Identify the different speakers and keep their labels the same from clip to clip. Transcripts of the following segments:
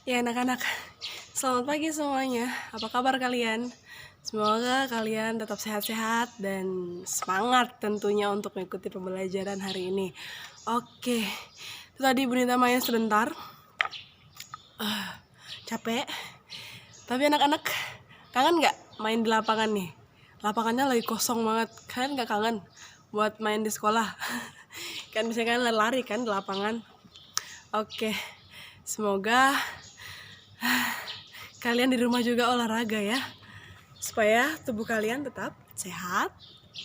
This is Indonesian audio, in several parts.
Speaker 1: Ya anak-anak, selamat pagi semuanya. Apa kabar kalian? Semoga kalian tetap sehat-sehat dan semangat tentunya untuk mengikuti pembelajaran hari ini. Oke, itu tadi Bunita main sebentar. Capek. Tapi anak-anak kangen nggak main di lapangan nih? Lapangannya lagi kosong banget. Kalian nggak kangen buat main di sekolah? Kan biasanya kan lari kan di lapangan. Oke, semoga kalian di rumah juga olahraga ya, supaya tubuh kalian tetap sehat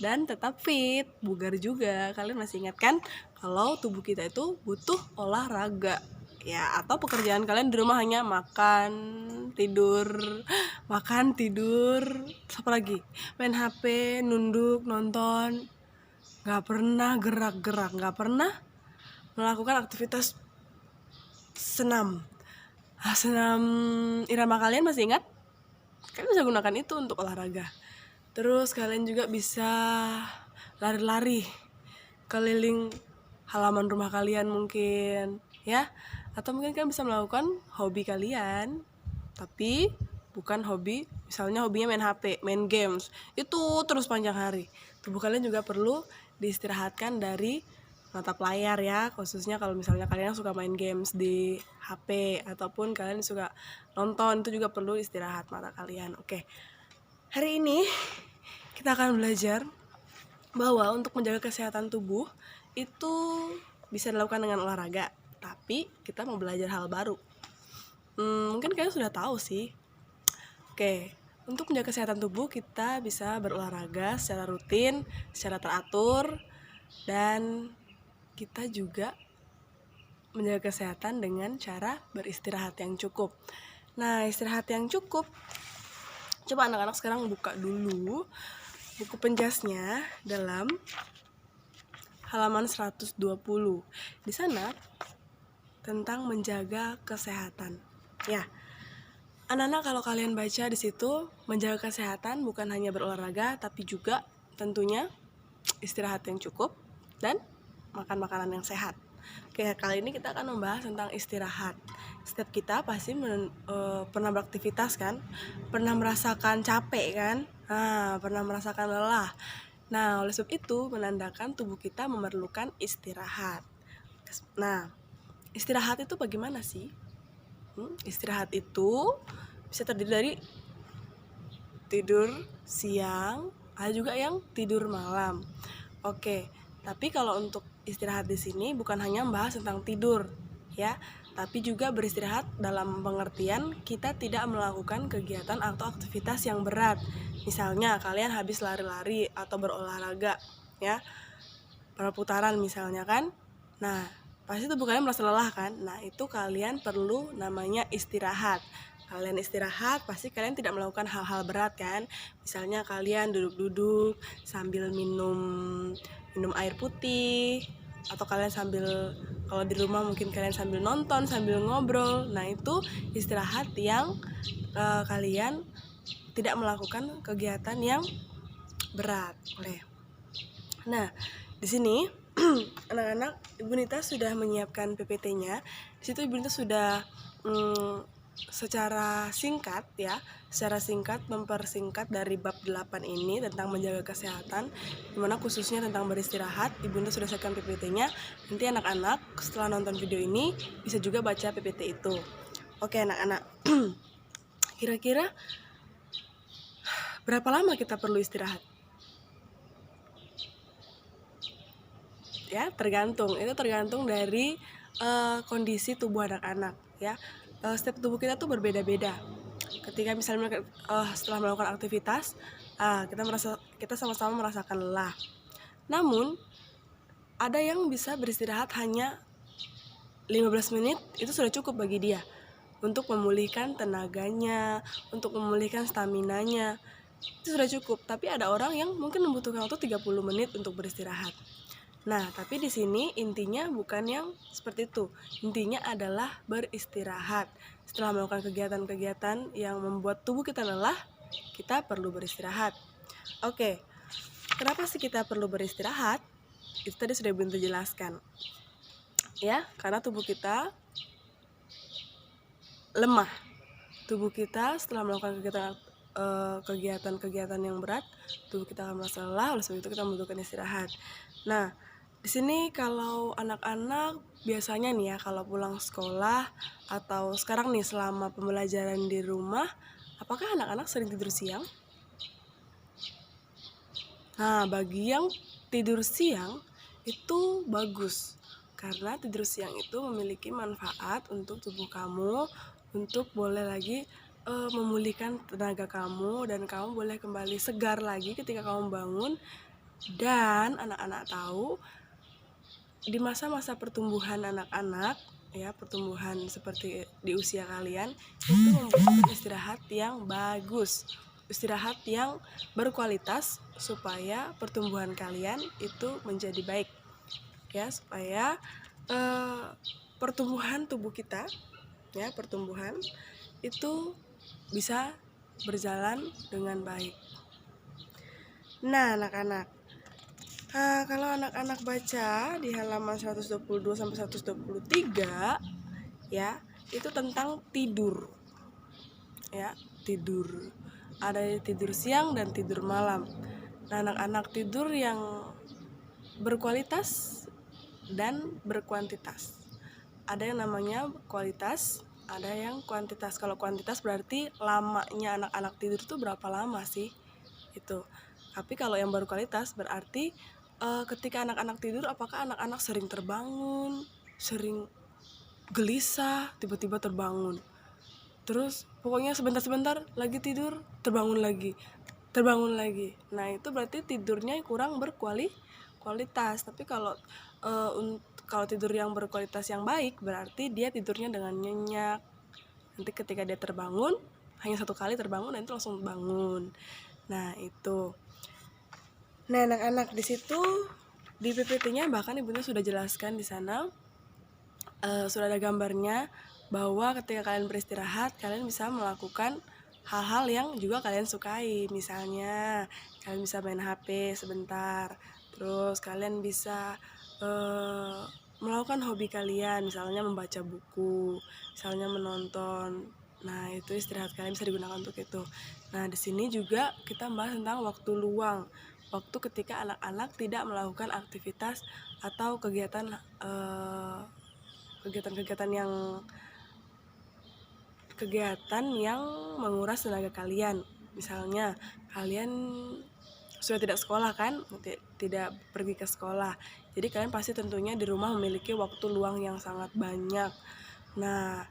Speaker 1: dan tetap fit, bugar juga. Kalian masih ingat kan kalau tubuh kita itu butuh olahraga ya? Atau pekerjaan kalian di rumah hanya makan, tidur, makan, tidur, apa lagi? Main HP, nunduk, nonton, nggak pernah gerak-gerak, nggak pernah melakukan aktivitas senam. Senam irama kalian masih ingat? Kalian bisa gunakan itu untuk olahraga. Terus kalian juga bisa lari-lari keliling halaman rumah kalian mungkin ya, atau mungkin kalian bisa melakukan hobi kalian, tapi bukan hobi, misalnya hobinya main HP, main games, itu terus panjang hari. Tubuh kalian juga perlu diistirahatkan dari menatap layar ya, khususnya kalau misalnya kalian suka main games di HP ataupun kalian suka nonton, itu juga perlu istirahat mata kalian. Oke, hari ini kita akan belajar bahwa untuk menjaga kesehatan tubuh itu bisa dilakukan dengan olahraga, tapi kita mau belajar hal baru. Mungkin kalian sudah tahu sih. Oke, untuk menjaga kesehatan tubuh kita bisa berolahraga secara rutin, secara teratur, dan kita juga menjaga kesehatan dengan cara beristirahat yang cukup. Nah, istirahat yang cukup, coba anak-anak sekarang buka dulu buku penjasnya dalam halaman 120. Di sana tentang menjaga kesehatan. Ya, anak-anak kalau kalian baca di situ, menjaga kesehatan bukan hanya berolahraga, tapi juga tentunya istirahat yang cukup dan makan makanan yang sehat. Oke, kali ini kita akan membahas tentang istirahat. Setiap kita pasti pernah beraktivitas kan, pernah merasakan capek kan, pernah merasakan lelah. Nah, oleh sebab itu menandakan tubuh kita memerlukan istirahat. Nah, istirahat itu bagaimana sih? Istirahat itu bisa terdiri dari tidur siang, ada juga yang tidur malam. Oke, tapi kalau untuk istirahat di sini bukan hanya membahas tentang tidur, ya, tapi juga beristirahat dalam pengertian kita tidak melakukan kegiatan atau aktivitas yang berat. Misalnya kalian habis lari-lari atau berolahraga, ya, perputaran misalnya kan. Nah, pasti tubuh kalian merasa lelah kan. Nah, itu kalian perlu namanya istirahat. Kalian istirahat, pasti kalian tidak melakukan hal-hal berat kan. Misalnya kalian duduk-duduk sambil minum air putih, atau kalian sambil, kalau di rumah mungkin kalian sambil nonton, sambil ngobrol. Nah, itu istirahat yang kalian tidak melakukan kegiatan yang berat. Nah, di sini anak-anak, Ibu Nita sudah menyiapkan PPT-nya. Di situ Ibu Nita sudah secara singkat mempersingkat dari bab 8 ini tentang menjaga kesehatan, dimana khususnya tentang beristirahat. Ibu Nita sudah siapkan PPT-nya. Nanti anak-anak setelah nonton video ini bisa juga baca PPT itu. Oke anak-anak, kira-kira berapa lama kita perlu istirahat? Ya, tergantung dari kondisi tubuh anak-anak ya. Setiap tubuh kita tuh berbeda-beda. Ketika misalnya setelah melakukan aktivitas, kita sama-sama merasakan lelah. Namun ada yang bisa beristirahat hanya 15 menit, itu sudah cukup bagi dia untuk memulihkan tenaganya, untuk memulihkan staminanya. Itu sudah cukup. Tapi ada orang yang mungkin membutuhkan waktu 30 menit untuk beristirahat. Nah, tapi di sini intinya bukan yang seperti itu. Intinya adalah beristirahat. Setelah melakukan kegiatan-kegiatan yang membuat tubuh kita lelah, kita perlu beristirahat. Oke, kenapa sih kita perlu beristirahat? Itu tadi sudah Ibu jelaskan. Ya, karena tubuh kita lemah. Tubuh kita setelah melakukan kegiatan yang berat, tubuh kita akan merasa lelah, oleh sebab itu kita membutuhkan istirahat. Nah, di sini kalau anak-anak biasanya nih ya, kalau pulang sekolah atau sekarang nih selama pembelajaran di rumah, apakah anak-anak sering tidur siang? Nah, bagi yang tidur siang itu bagus, karena tidur siang itu memiliki manfaat untuk tubuh kamu, untuk boleh lagi memulihkan tenaga kamu, dan kamu boleh kembali segar lagi ketika kamu bangun. Dan anak-anak tahu di masa-masa pertumbuhan anak-anak ya, pertumbuhan seperti di usia kalian itu membutuhkan istirahat yang bagus, istirahat yang berkualitas supaya pertumbuhan kalian itu menjadi baik ya, supaya pertumbuhan tubuh kita ya, pertumbuhan itu bisa berjalan dengan baik. Nah, anak-anak, kalau anak-anak baca di halaman 122 sampai 123 ya, itu tentang tidur. Ya, tidur. Ada tidur siang dan tidur malam. Nah, anak-anak tidur yang berkualitas dan berkuantitas. Ada yang namanya kualitas, ada yang kuantitas. Kalau kuantitas berarti lamanya anak-anak tidur itu berapa lama sih? Itu. Tapi kalau yang berkualitas berarti ketika anak-anak tidur, apakah anak-anak sering terbangun, sering gelisah, tiba-tiba terbangun. Terus pokoknya sebentar-sebentar lagi tidur, terbangun lagi. Nah, itu berarti tidurnya kurang berkualitas. Tapi kalau tidur yang berkualitas yang baik, berarti dia tidurnya dengan nyenyak. Nanti ketika dia terbangun, hanya satu kali terbangun dan itu langsung bangun. Nah, itu. Nah, anak-anak di situ di PPT-nya bahkan ibunya sudah jelaskan di sana, sudah ada gambarnya bahwa ketika kalian beristirahat, kalian bisa melakukan hal-hal yang juga kalian sukai. Misalnya kalian bisa main HP sebentar, terus kalian bisa melakukan hobi kalian, misalnya membaca buku, misalnya menonton. Nah, itu istirahat kalian bisa digunakan untuk itu. Nah, di sini juga kita bahas tentang waktu luang, waktu ketika anak-anak tidak melakukan aktivitas atau kegiatan yang menguras tenaga kalian. Misalnya kalian sudah tidak sekolah kan, tidak pergi ke sekolah, jadi kalian pasti tentunya di rumah memiliki waktu luang yang sangat banyak. Nah,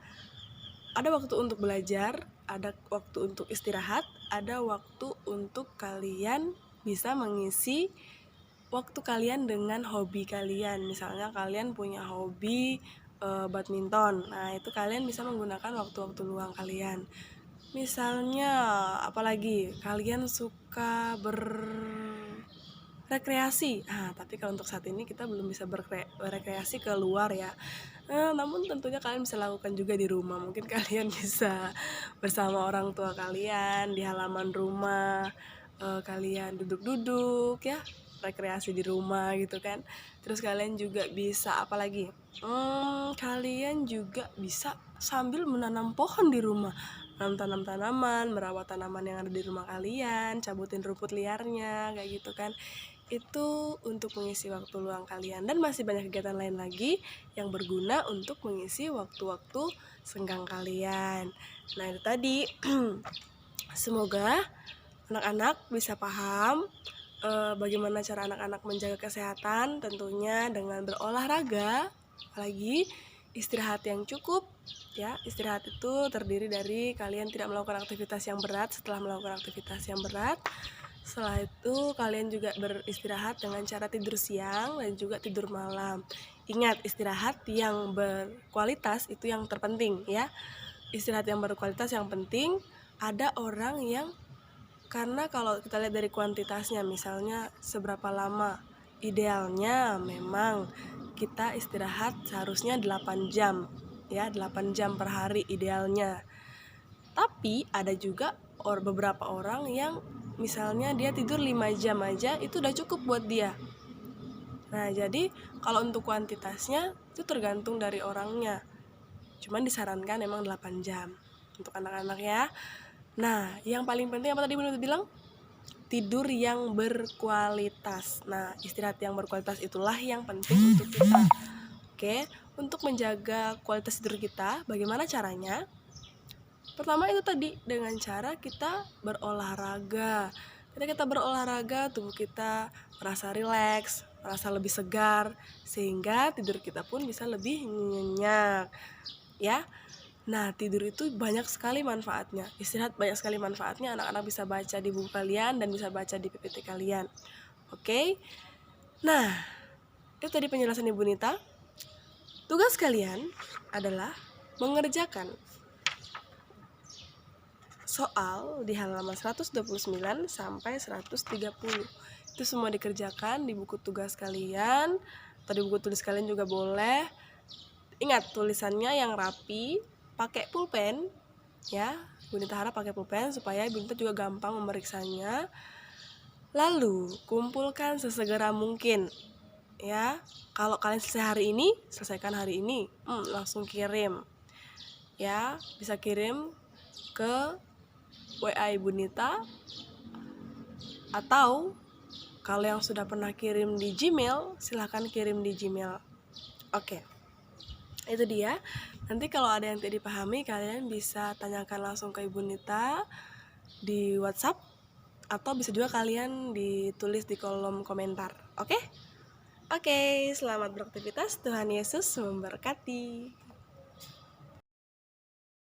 Speaker 1: ada waktu untuk belajar, ada waktu untuk istirahat, ada waktu untuk kalian bisa mengisi waktu kalian dengan hobi kalian. Misalnya kalian punya hobi badminton, nah itu kalian bisa menggunakan waktu-waktu luang kalian. Misalnya apalagi kalian suka berrekreasi, tapi kalau untuk saat ini kita belum bisa berrekreasi keluar ya. Namun tentunya kalian bisa lakukan juga di rumah. Mungkin kalian bisa bersama orang tua kalian di halaman rumah, kalian duduk-duduk ya, rekreasi di rumah gitu kan. Terus kalian juga bisa apalagi? Kalian juga bisa sambil menanam pohon di rumah, menanam tanaman, merawat tanaman yang ada di rumah kalian, cabutin rumput liarnya kayak gitu kan. Itu untuk mengisi waktu luang kalian, dan masih banyak kegiatan lain lagi yang berguna untuk mengisi waktu-waktu senggang kalian. Nah, itu tadi. Semoga anak-anak bisa paham bagaimana cara anak-anak menjaga kesehatan, tentunya dengan berolahraga, apalagi istirahat yang cukup ya. Istirahat itu terdiri dari kalian tidak melakukan aktivitas yang berat. Setelah melakukan aktivitas yang berat, setelah itu kalian juga beristirahat dengan cara tidur siang dan juga tidur malam. Ingat, istirahat yang berkualitas itu yang terpenting ya. Istirahat yang berkualitas yang penting. Ada orang yang, karena kalau kita lihat dari kuantitasnya, misalnya seberapa lama idealnya, memang kita istirahat seharusnya 8 jam ya, 8 jam per hari idealnya. Tapi ada juga beberapa orang yang misalnya dia tidur 5 jam aja itu udah cukup buat dia. Nah, jadi kalau untuk kuantitasnya itu tergantung dari orangnya. Cuman disarankan emang 8 jam untuk anak-anak ya. Nah, yang paling penting apa tadi Bunda bilang? Tidur yang berkualitas. Nah, istirahat yang berkualitas itulah yang penting untuk kita. Oke, untuk menjaga kualitas tidur kita, bagaimana caranya? Pertama itu tadi dengan cara kita berolahraga. Ketika kita berolahraga, tubuh kita merasa rileks, merasa lebih segar, sehingga tidur kita pun bisa lebih nyenyak. Ya, nah tidur itu banyak sekali manfaatnya. Istirahat banyak sekali manfaatnya. Anak-anak bisa baca di buku kalian dan bisa baca di PPT kalian. Oke. Nah, itu tadi penjelasan Ibu Nita. Tugas kalian adalah mengerjakan soal di halaman 129 sampai 130. Itu semua dikerjakan di buku tugas kalian atau di buku tulis kalian juga boleh. Ingat tulisannya yang rapi, pakai pulpen ya. Bu Nita harap pakai pulpen supaya Bu Nita juga gampang memeriksanya. Lalu kumpulkan sesegera mungkin ya. Kalau kalian selesai hari ini, selesaikan hari ini. Langsung kirim ya. Bisa kirim ke WA Ibu Nita, atau kalau yang sudah pernah kirim di Gmail, silahkan kirim di Gmail. Oke, itu dia. Nanti kalau ada yang tidak dipahami, kalian bisa tanyakan langsung ke Ibu Nita di WhatsApp, atau bisa juga kalian ditulis di kolom komentar. Oke, selamat beraktivitas. Tuhan Yesus memberkati.